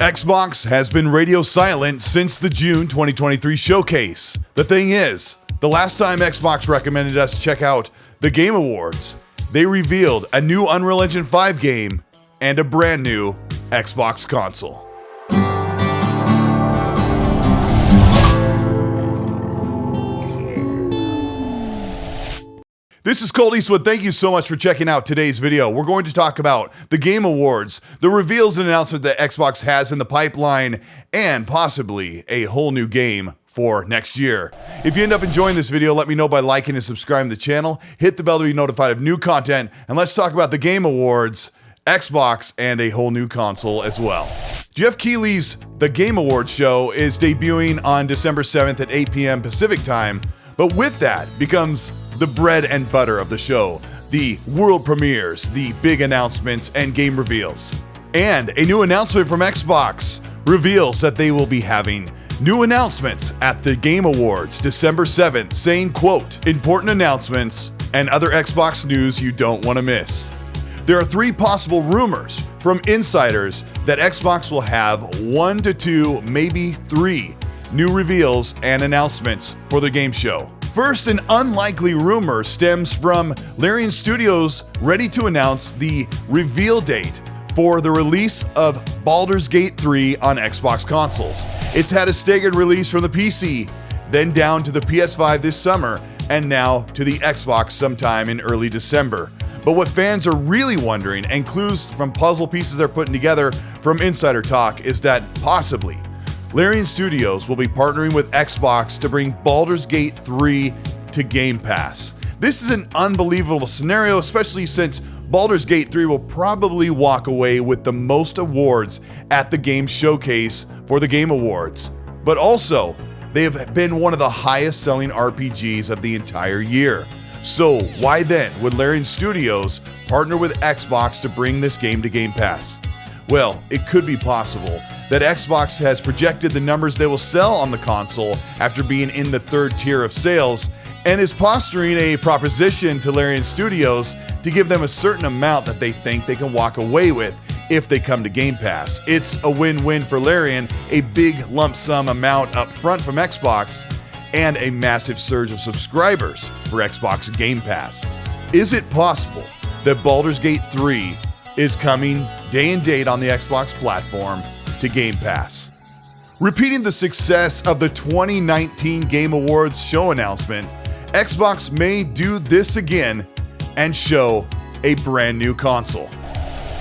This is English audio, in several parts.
Xbox has been radio silent since the June 2023 showcase. The thing is, the last time Xbox recommended us check out the Game Awards, they revealed a new Unreal Engine 5 game and a brand new Xbox console. This is Colt Eastwood. Thank you so much for checking out today's video. We're going to talk about the Game Awards, the reveals and announcement that Xbox has in the pipeline, and possibly a whole new game for next year. If you end up enjoying this video, let me know by liking and subscribing to the channel. Hit the bell to be notified of new content, and let's talk about the Game Awards, Xbox, and a whole new console as well. Geoff Keighley's The Game Awards show is debuting on December 7th at 8 p.m. Pacific time, but with that becomes the bread and butter of the show, the world premieres, the big announcements and game reveals. And a new announcement from Xbox reveals that they will be having new announcements at the Game Awards December 7th, saying, quote, important announcements and other Xbox news you don't want to miss. There are 3 possible rumors from insiders that Xbox will have 1 to 2, maybe 3 new reveals and announcements for the game show. First, an unlikely rumor stems from Larian Studios ready to announce the reveal date for the release of Baldurs Gate 3 on Xbox consoles. It's had a staggered release from the PC, then down to the PS5 this summer, and now to the Xbox sometime in early December. But what fans are really wondering, and clues from puzzle pieces they're putting together from insider talk, is that possibly Larian Studios will be partnering with Xbox to bring Baldurs Gate 3 to Game Pass. This is an unbelievable scenario, especially since Baldurs Gate 3 will probably walk away with the most awards at the game showcase for the Game Awards. But also, they have been one of the highest selling RPGs of the entire year. So why then would Larian Studios partner with Xbox to bring this game to Game Pass? Well, it could be possible that Xbox has projected the numbers they will sell on the console after being in the 3rd tier of sales, and is posturing a proposition to Larian Studios to give them a certain amount that they think they can walk away with if they come to Game Pass. It's a win-win for Larian, a big lump sum amount up front from Xbox, and a massive surge of subscribers for Xbox Game Pass. Is it possible that Baldurs Gate 3 is coming day and date on the Xbox platform to Game Pass? Repeating the success of the 2019 Game Awards show announcement, Xbox may do this again and show a brand new console.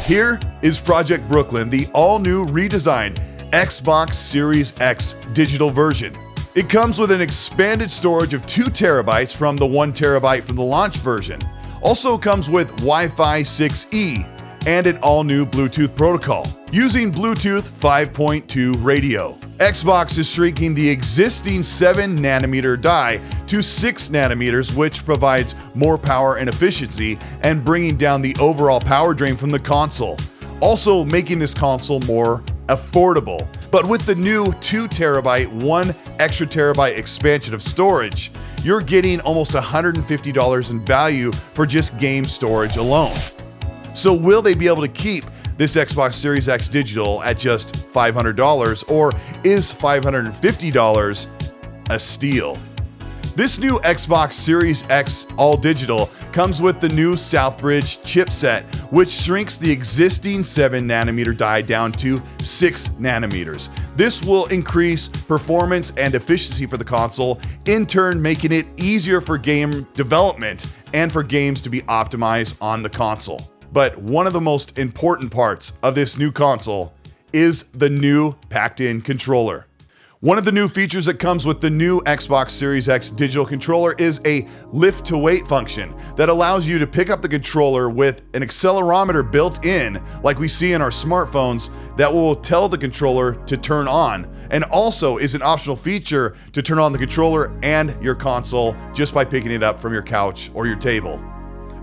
Here is Project Brooklyn, the all-new redesigned Xbox Series X digital version. It comes with an expanded storage of 2 terabytes from the 1 terabyte from the launch version. Also comes with Wi-Fi 6E and an all-new Bluetooth protocol, using Bluetooth 5.2 radio. Xbox is shrinking the existing 7nm die to 6 nanometers, which provides more power and efficiency, and bringing down the overall power drain from the console, also making this console more affordable. But with the new 2 terabyte, 1 extra terabyte expansion of storage, you're getting almost $150 in value for just game storage alone. So will they be able to keep this Xbox Series X digital at just $500, or is $550 a steal? This new Xbox Series X all digital comes with the new Southbridge chipset, which shrinks the existing 7nm die down to 6 nanometers. This will increase performance and efficiency for the console, in turn making it easier for game development and for games to be optimized on the console. But one of the most important parts of this new console is the new packed-in controller. One of the new features that comes with the new Xbox Series X digital controller is a lift-to-weight function that allows you to pick up the controller with an accelerometer built in, like we see in our smartphones, that will tell the controller to turn on, and also is an optional feature to turn on the controller and your console just by picking it up from your couch or your table.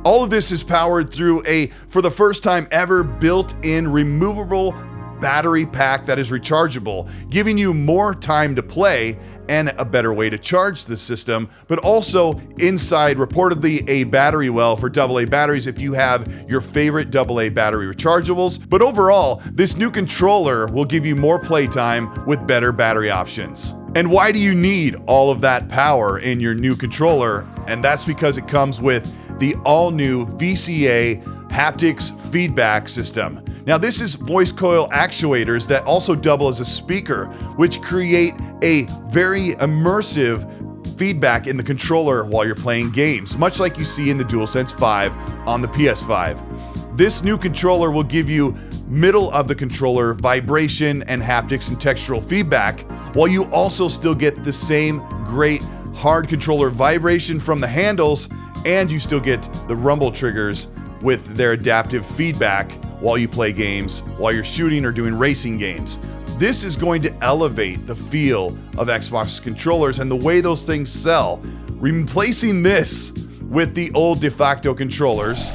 All of this is powered through a, for the first time ever, built-in removable battery pack that is rechargeable, giving you more time to play and a better way to charge the system, but also inside reportedly a battery well for AA batteries if you have your favorite AA battery rechargeables. But overall, this new controller will give you more playtime with better battery options. And why do you need all of that power in your new controller? And that's because it comes with the all-new VCA haptics feedback system. Now, this is voice coil actuators that also double as a speaker, which create a very immersive feedback in the controller while you're playing games, much like you see in the DualSense 5 on the PS5. This new controller will give you middle of the controller vibration and haptics and textural feedback, while you also still get the same great hard controller vibration from the handles, and you still get the rumble triggers with their adaptive feedback while you play games, while you're shooting or doing racing games. This is going to elevate the feel of Xbox controllers and the way those things sell, replacing this with the old de facto controllers.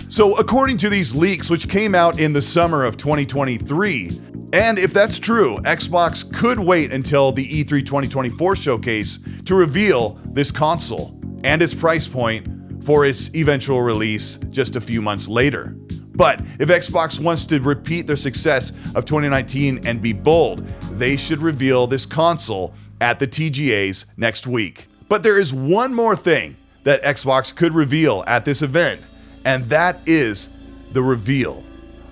So according to these leaks, which came out in the summer of 2023, and if that's true, Xbox could wait until the E3 2024 showcase to reveal this console and its price point for its eventual release just a few months later. But if Xbox wants to repeat their success of 2019 and be bold, they should reveal this console at the TGAs next week. But there is one more thing that Xbox could reveal at this event, and that is the reveal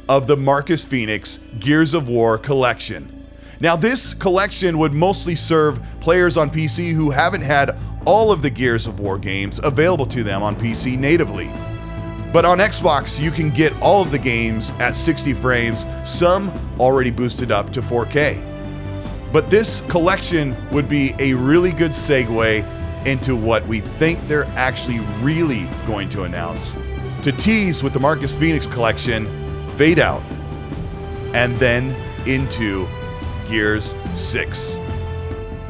of the Marcus Fenix Gears of War collection. Now, this collection would mostly serve players on PC who haven't had all of the Gears of War games available to them on PC natively. But on Xbox, you can get all of the games at 60 frames, some already boosted up to 4K. But this collection would be a really good segue into what we think they're actually really going to announce. To tease with the Marcus Fenix collection, Fade Out, and then into Gears 6.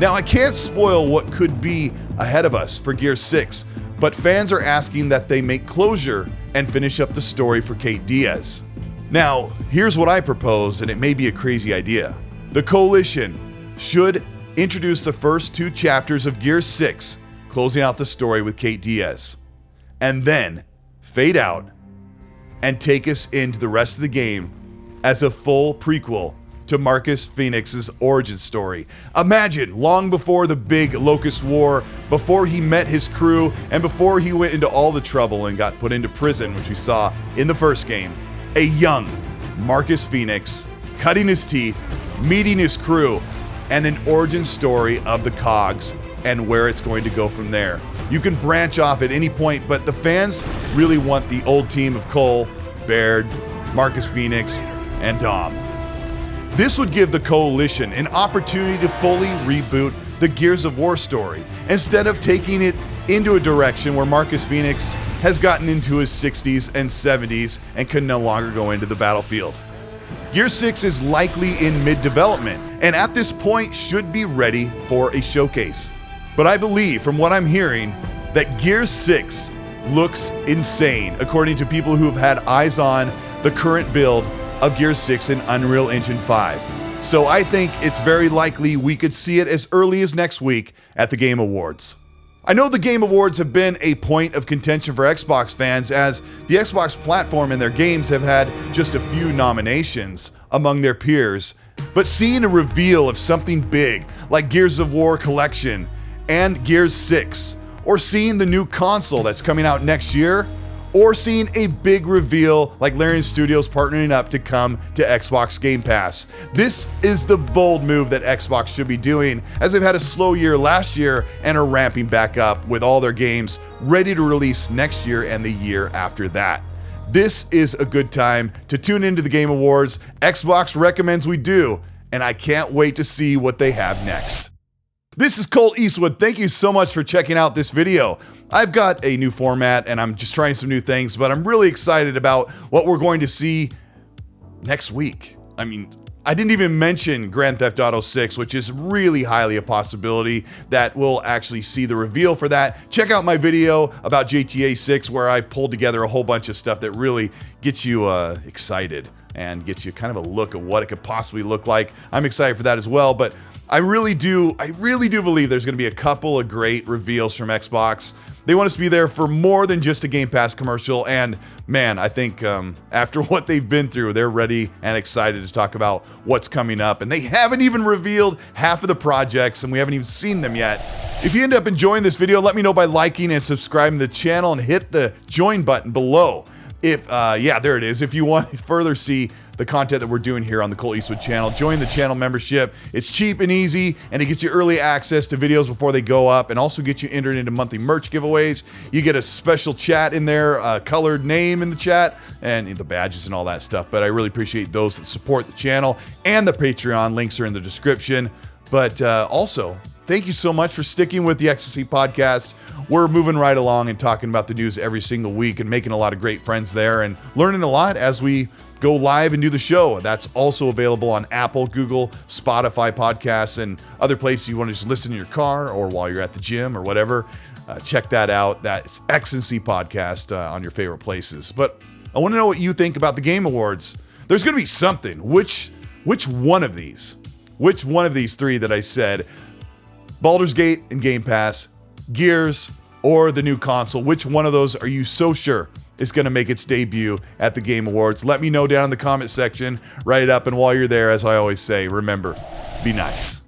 Now, I can't spoil what could be ahead of us for Gears 6, but fans are asking that they make closure and finish up the story for Kate Diaz. Now, here's what I propose, and it may be a crazy idea. The Coalition should introduce the first 2 chapters of Gears 6, closing out the story with Kate Diaz, and then fade out and take us into the rest of the game as a full prequel to Marcus Fenix's origin story. Imagine, long before the big Locust War, before he met his crew, and before he went into all the trouble and got put into prison, which we saw in the first game, a young Marcus Fenix cutting his teeth, meeting his crew, and an origin story of the Cogs and where it's going to go from there. You can branch off at any point, but the fans really want the old team of Cole, Baird, Marcus Fenix, and Dom. This would give the Coalition an opportunity to fully reboot the Gears of War story, instead of taking it into a direction where Marcus Fenix has gotten into his 60s and 70s and can no longer go into the battlefield. Gears 6 is likely in mid-development, and at this point should be ready for a showcase. But I believe, from what I'm hearing, that Gears 6 looks insane, according to people who have had eyes on the current build of Gears 6 in Unreal Engine 5. So I think it's very likely we could see it as early as next week at the Game Awards. I know the Game Awards have been a point of contention for Xbox fans, as the Xbox platform and their games have had just a few nominations among their peers. But seeing a reveal of something big like Gears of War Collection and Gears 6, or seeing the new console that's coming out next year, or seeing a big reveal like Larian Studios partnering up to come to Xbox Game Pass. This is the bold move that Xbox should be doing, as they've had a slow year last year and are ramping back up with all their games ready to release next year and the year after that. This is a good time to tune into the Game Awards. Xbox recommends we do, and I can't wait to see what they have next. This is Colt Eastwood. Thank you so much for checking out this video. I've got a new format and I'm just trying some new things, but I'm really excited about what we're going to see next week. I mean, I didn't even mention Grand Theft Auto 6, which is really highly a possibility that we'll actually see the reveal for that. Check out my video about GTA 6, where I pulled together a whole bunch of stuff that really gets you excited and get you kind of a look at what it could possibly look like. I'm excited for that as well, but I really do believe there's going to be a couple of great reveals from Xbox. They want us to be there for more than just a Game Pass commercial, and man, I think after what they've been through, they're ready and excited to talk about what's coming up, and they haven't even revealed half of the projects, and we haven't even seen them yet. If you end up enjoying this video, let me know by liking and subscribing to the channel, and hit the join button below. Yeah, there it is. If you want to further see the content that we're doing here on the Colt Eastwood channel, join the channel membership. It's cheap and easy, and it gets you early access to videos before they go up, and also gets you entered into monthly merch giveaways. You get a special chat in there, a colored name in the chat, and the badges and all that stuff. But I really appreciate those that support the channel and the Patreon. Links are in the description. But also, thank you so much for sticking with the Ecstasy Podcast. We're moving right along and talking about the news every single week and making a lot of great friends there and learning a lot as we go live and do the show. That's also available on Apple, Google, Spotify podcasts, and other places you want to just listen in your car or while you're at the gym or whatever. Check that out. That's Ecstasy Podcast on your favorite places. But I want to know what you think about the Game Awards. There's going to be something. Which one of these? Which one of these three that I said, Baldur's Gate and Game Pass, Gears, or the new console, which one of those are you so sure is going to make its debut at the Game Awards? Let me know down in the comment section. Write it up, and while you're there, as I always say, remember, be nice.